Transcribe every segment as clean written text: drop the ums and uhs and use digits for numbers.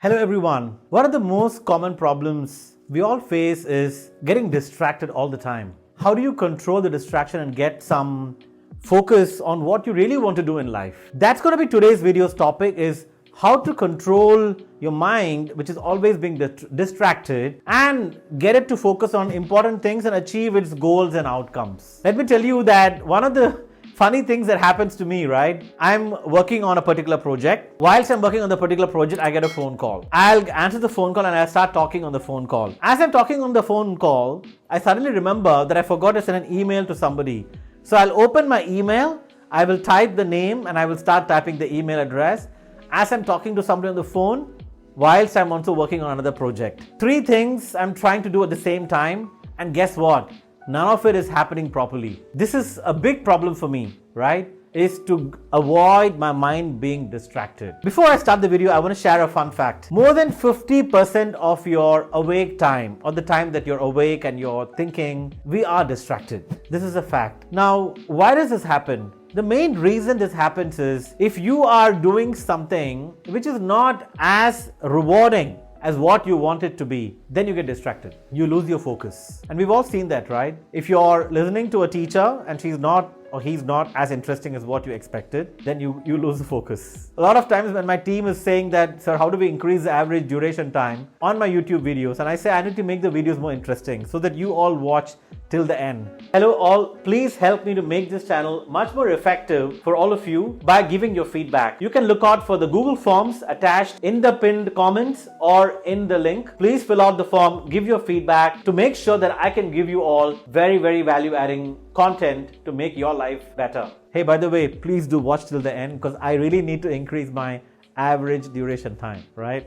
Hello everyone. One of the most common problems we all face is getting distracted all the time. How do you control the distraction and get some focus on what you really want to do in life? That's going to be today's video's topic, is how to control your mind, which is always being distracted, and get it to focus on important things and achieve its goals and outcomes. Let me tell you that one of the funny things that happens to me, right? I'm working on a particular project. Whilst I'm working on the particular project, I get a phone call. I'll answer the phone call and I'll start talking on the phone call. As I'm talking on the phone call, I suddenly remember that I forgot to send an email to somebody. So I'll open my email, I will type the name and I will start typing the email address as I'm talking to somebody on the phone, whilst I'm also working on another project. 3 things I'm trying to do at the same time, and guess what? None of it is happening properly. This is a big problem for me, right? Is to avoid my mind being distracted. Before I start the video, I want to share a fun fact. More than 50% of your awake time, or the time that you're awake and you're thinking, we are distracted. This is a fact. Now, why does this happen? The main reason this happens is if you are doing something which is not as rewarding as what you want it to be, then you get distracted. You lose your focus. And we've all seen that, right? If you're listening to a teacher and she's not or he's not as interesting as what you expected, then you lose the focus. A lot of times when my team is saying that, sir, how do we increase the average duration time on my YouTube videos? And I say, I need to make the videos more interesting so that you all watch till the end. Hello all, please help me to make this channel much more effective for all of you by giving your feedback. You can look out for the Google Forms attached in the pinned comments or in the link. Please fill out the form, give your feedback to make sure that I can give you all very value adding content to make your life better. Hey, by the way, please do watch till the end because I really need to increase my average duration time, right?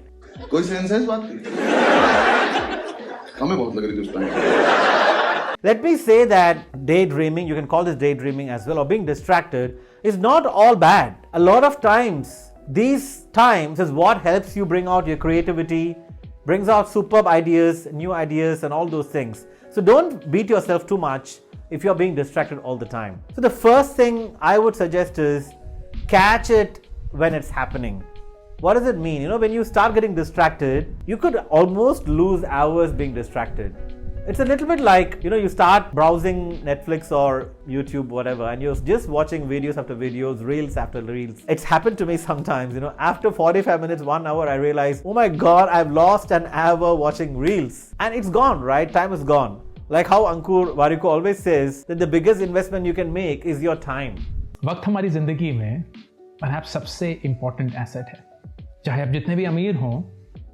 कोई sense है इस बात की? हमें बहुत लग रही थी उस time. Let me say that daydreaming, you can call this daydreaming as well, or being distracted, is not all bad. A lot of times, these times is what helps you bring out your creativity, brings out superb ideas, new ideas, and all those things. So don't beat yourself too much if you're being distracted all the time. So the first thing I would suggest is catch it when it's happening. What does it mean? When you start getting distracted, you could almost lose hours being distracted. It's a little bit like, you start browsing Netflix or YouTube, whatever, and you're just watching videos after videos, reels after reels. It's happened to me sometimes, after 45 minutes, 1 hour, I realize, oh my God, I've lost an hour watching reels. And it's gone, right? Time is gone. Like how Ankur Warikoo always says that the biggest investment you can make is your time. वक्त हमारी जिंदगी में perhaps सबसे important asset है. चाहे आप जितने भी अमीर हों,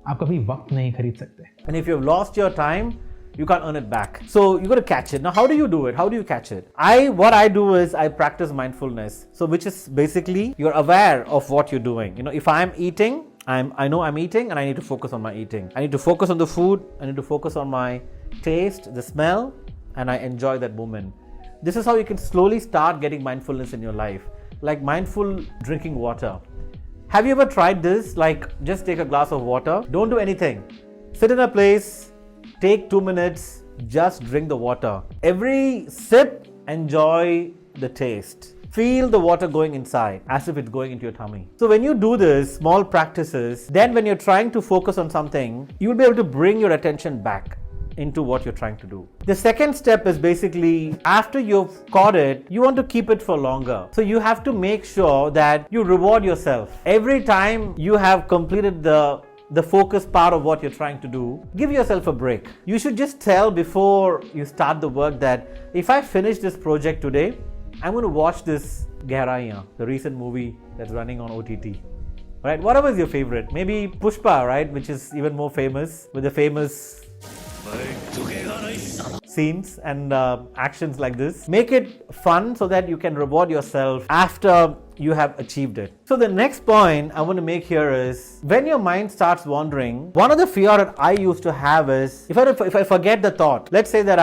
आप कभी वक्त नहीं खरीद सकते. And if you've lost your time, you can't earn it back. So you got to catch it. Now, how do you do it? How do you catch it? What I do is I practice mindfulness. So which is basically you're aware of what you're doing. If I'm eating, I know I'm eating and I need to focus on my eating. I need to focus on the food. I need to focus on my taste, the smell, and I enjoy that moment. This is how you can slowly start getting mindfulness in your life. Like mindful drinking water. Have you ever tried this? Like just take a glass of water. Don't do anything. Sit in a place. Take 2 minutes, just drink the water. Every sip, enjoy the taste. Feel the water going inside as if it's going into your tummy. So when you do this, small practices, then when you're trying to focus on something, you'll be able to bring your attention back into what you're trying to do. The second step is basically after you've caught it, you want to keep it for longer. So you have to make sure that you reward yourself. Every time you have completed the focus part of what you're trying to do, give yourself a break. You should just tell before you start the work that if I finish this project today, I'm going to watch this Gehraiyan, the recent movie that's running on OTT. Right? Whatever is your favorite. Maybe Pushpa, right? Which is even more famous with the famous scenes and actions like this. Make it fun so that you can reward yourself after you have achieved it. So the next point I want to make here is when your mind starts wandering, one of the fear that I used to have is if I forget the thought. Let's say that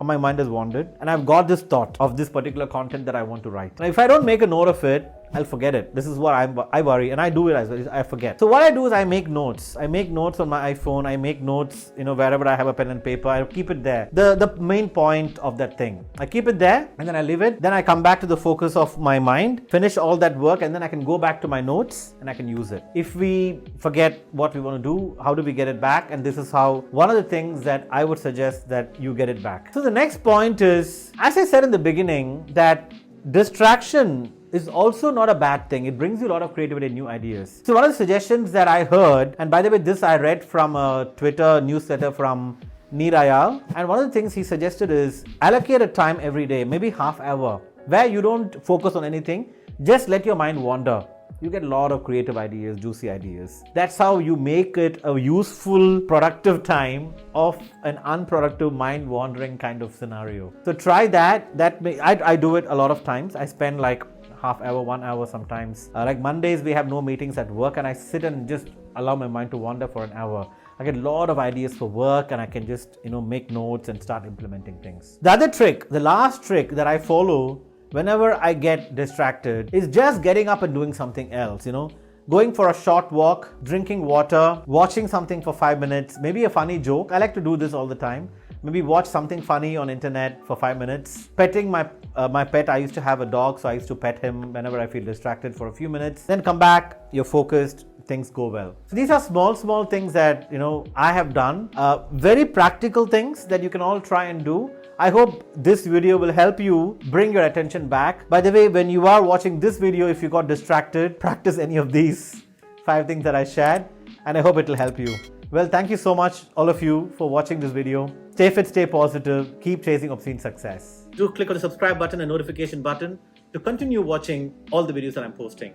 my mind has wandered and I've got this thought of this particular content that I want to write. Now if I don't make a note of it, I'll forget it. This is what I worry, and I do it as well. I forget. So what I do is I make notes. I make notes on my iPhone. I make notes, wherever I have a pen and paper. I keep it there. The main point of that thing. I keep it there, and then I leave it. Then I come back to the focus of my mind, finish all that work, and then I can go back to my notes and I can use it. If we forget what we want to do, how do we get it back? And this is how one of the things that I would suggest that you get it back. So the next point is, as I said in the beginning, that distraction is also not a bad thing. It brings you a lot of creativity and new ideas. So one of the suggestions that I heard, and by the way, this I read from a Twitter newsletter from Nirayal, and one of the things he suggested is allocate a time every day, maybe half hour, where you don't focus on anything, just let your mind wander. You get a lot of creative ideas, juicy ideas. That's how you make it a useful, productive time of an unproductive, mind-wandering kind of scenario. So try that. I do it a lot of times. I spend like half hour, 1 hour sometimes. Like Mondays, we have no meetings at work, and I sit and just allow my mind to wander for an hour. I get a lot of ideas for work, and I can just, make notes and start implementing things. The other trick, the last trick that I follow whenever I get distracted is just getting up and doing something else, going for a short walk, drinking water, watching something for 5 minutes, maybe a funny joke. I like to do this all the time. Maybe watch something funny on internet for 5 minutes. Petting my pet. I used to have a dog, so I used to pet him whenever I feel distracted for a few minutes. Then come back, you're focused, things go well. So these are small things that, I have done. Very practical things that you can all try and do. I hope this video will help you bring your attention back. By the way, when you are watching this video, if you got distracted, practice any of these 5 things that I shared, and I hope it will help you. Well, thank you so much, all of you, for watching this video. Stay fit, stay positive, keep chasing obscene success. Do click on the subscribe button and notification button to continue watching all the videos that I'm posting.